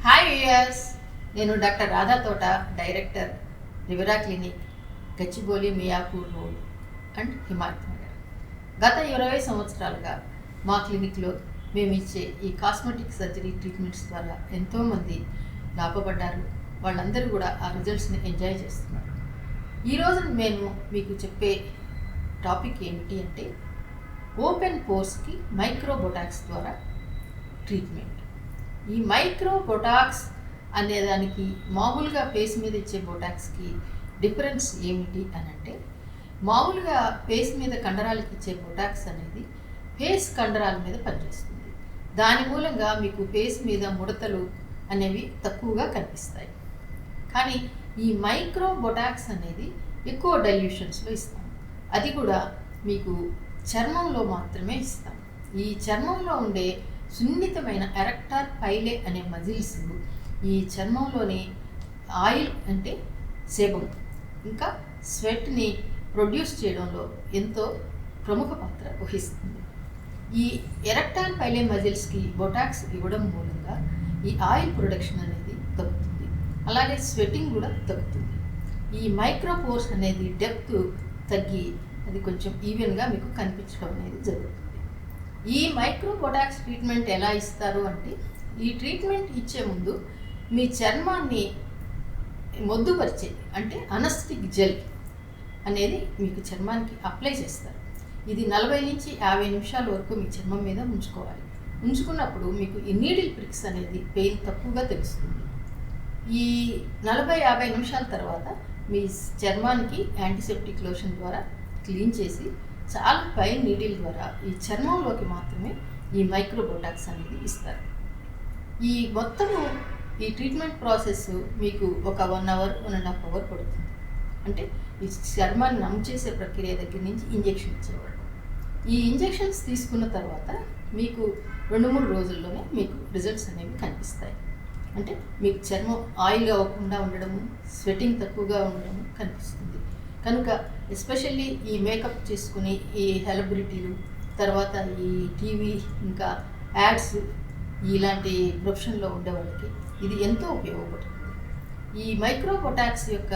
Hi viewers, నేను doctor Radha తోట, director Rivera clinic, Gachibowli, Miyapur road and Himayat Nagar. గత 20 సంవత్సరాలుగా మా క్లినిక్లో మేము ఇచ్చే ఈ కాస్మెటిక్ సర్జరీ ట్రీట్మెంట్స్ ద్వారా ఎంతోమంది లాభపడ్డారు. వాళ్ళందరూ కూడా ఆ రిజల్ట్స్ని ఎంజాయ్ చేస్తున్నారు. ఈరోజు నేను మీకు చెప్పే టాపిక్ ఏమిటి అంటే ఓపెన్ పోర్స్కి మైక్రో బొటాక్స్ ద్వారా ట్రీట్మెంట్. ఈ మైక్రో బొటాక్స్ అనేదానికి మామూలుగా ఫేస్ మీద ఇచ్చే బొటాక్స్కి డిఫరెన్స్ ఏమిటి అని అంటే, మామూలుగా ఫేస్ మీద కండరాలకి ఇచ్చే బొటాక్స్ అనేది ఫేస్ కండరాల మీద పనిచేస్తుంది. దాని మూలంగా మీకు ఫేస్ మీద ముడతలు అనేవి తక్కువగా కనిపిస్తాయి. కానీ ఈ మైక్రో బొటాక్స్ అనేది ఎక్కువ డైల్యూషన్స్లో ఇస్తాం. అది కూడా మీకు చర్మంలో మాత్రమే ఇస్తాం. ఈ చర్మంలో ఉండే సున్నితమైన ఎరెక్టార్ పైలే అనే మజిల్స్ ఈ చర్మంలోని ఆయిల్ అంటే సేబం ఇంకా స్వెట్ని ప్రొడ్యూస్ చేయడంలో ఎంతో ప్రముఖ పాత్ర వహిస్తుంది. ఈ ఎరెక్టార్ పైలే మజిల్స్కి బొటాక్స్ ఇవ్వడం మూలంగా ఈ ఆయిల్ ప్రొడక్షన్ అనేది తగ్గుతుంది, అలాగే స్వెట్టింగ్ కూడా తగ్గుతుంది. ఈ మైక్రోపోర్స్ అనేది డెప్త్ తగ్గి అది కొంచెం ఈవెన్గా మీకు కనిపించడం అనేది జరుగుతుంది. ఈ మైక్రో బొటాక్స్ ట్రీట్మెంట్ ఎలా ఇస్తారు అంటే, ఈ ట్రీట్మెంట్ ఇచ్చే ముందు మీ చర్మాన్ని మొద్దుపరిచే అంటే అనస్థెటిక్ జెల్ అనేది మీకు చర్మానికి అప్లై చేస్తారు. ఇది 40 నుంచి 50 నిమిషాల వరకు మీ చర్మం మీద ఉంచుకోవాలి. ఉంచుకున్నప్పుడు మీకు ఈ నీడిల్ ప్రిక్స్ అనేది పెయిన్ తక్కువగా తెలుస్తుంది. ఈ 40-50 నిమిషాల తర్వాత మీ చర్మానికి యాంటీసెప్టిక్ లోషన్ ద్వారా క్లీన్ చేసి చాలా ఫైన్ నీడిల్ ద్వారా ఈ చర్మంలోకి మాత్రమే ఈ మైక్రో బొటాక్స్ అనేది ఇస్తారు. ఈ మొత్తము ఈ ట్రీట్మెంట్ ప్రాసెస్ మీకు ఒక 1 అవర్ 1.5 అవర్ పడుతుంది. అంటే ఈ చర్మాన్ని నమ్ము చేసే ప్రక్రియ దగ్గర నుంచి ఇంజెక్షన్ ఇచ్చేవాడు. ఈ ఇంజెక్షన్స్ తీసుకున్న తర్వాత మీకు 2-3 రోజుల్లోనే మీకు రిజల్ట్స్ అనేవి కనిపిస్తాయి. అంటే మీకు చర్మం ఆయిల్ అవ్వకుండా ఉండడము, స్వెట్టింగ్ తక్కువగా ఉండడము కనిపిస్తుంది. కనుక ఎస్పెషల్లీ ఈ మేకప్ చేసుకుని ఈ సెలబ్రిటీలు, తర్వాత ఈ టీవీ ఇంకా యాడ్స్ ఇలాంటి ప్రొఫెషన్లో ఉండే వాళ్ళకి ఇది ఎంతో ఉపయోగపడుతుంది. ఈ మైక్రో బొటాక్స్ యొక్క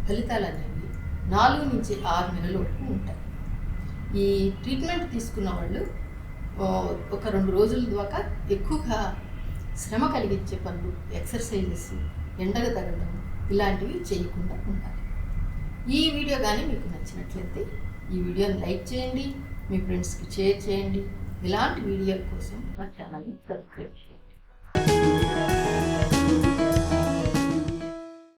ఫలితాలు అనేవి 4 నుంచి 6 నెలల వరకు ఉంటాయి. ఈ ట్రీట్మెంట్ తీసుకున్న వాళ్ళు ఒక 2 రోజుల దాకా ఎక్కువగా శ్రమ కలిగించే పనులు, ఎక్సర్సైజెస్, ఎండగా తగ్గడం ఇలాంటివి చేయకుండా ఉండాలి. ఈ వీడియో కానీ మీకు నచ్చినట్లయితే ఈ వీడియోని లైక్ చేయండి, మీ ఫ్రెండ్స్కి షేర్ చేయండి. ఇలాంటి వీడియోల కోసం మా ఛానల్ని సబ్స్క్రైబ్ చేయండి.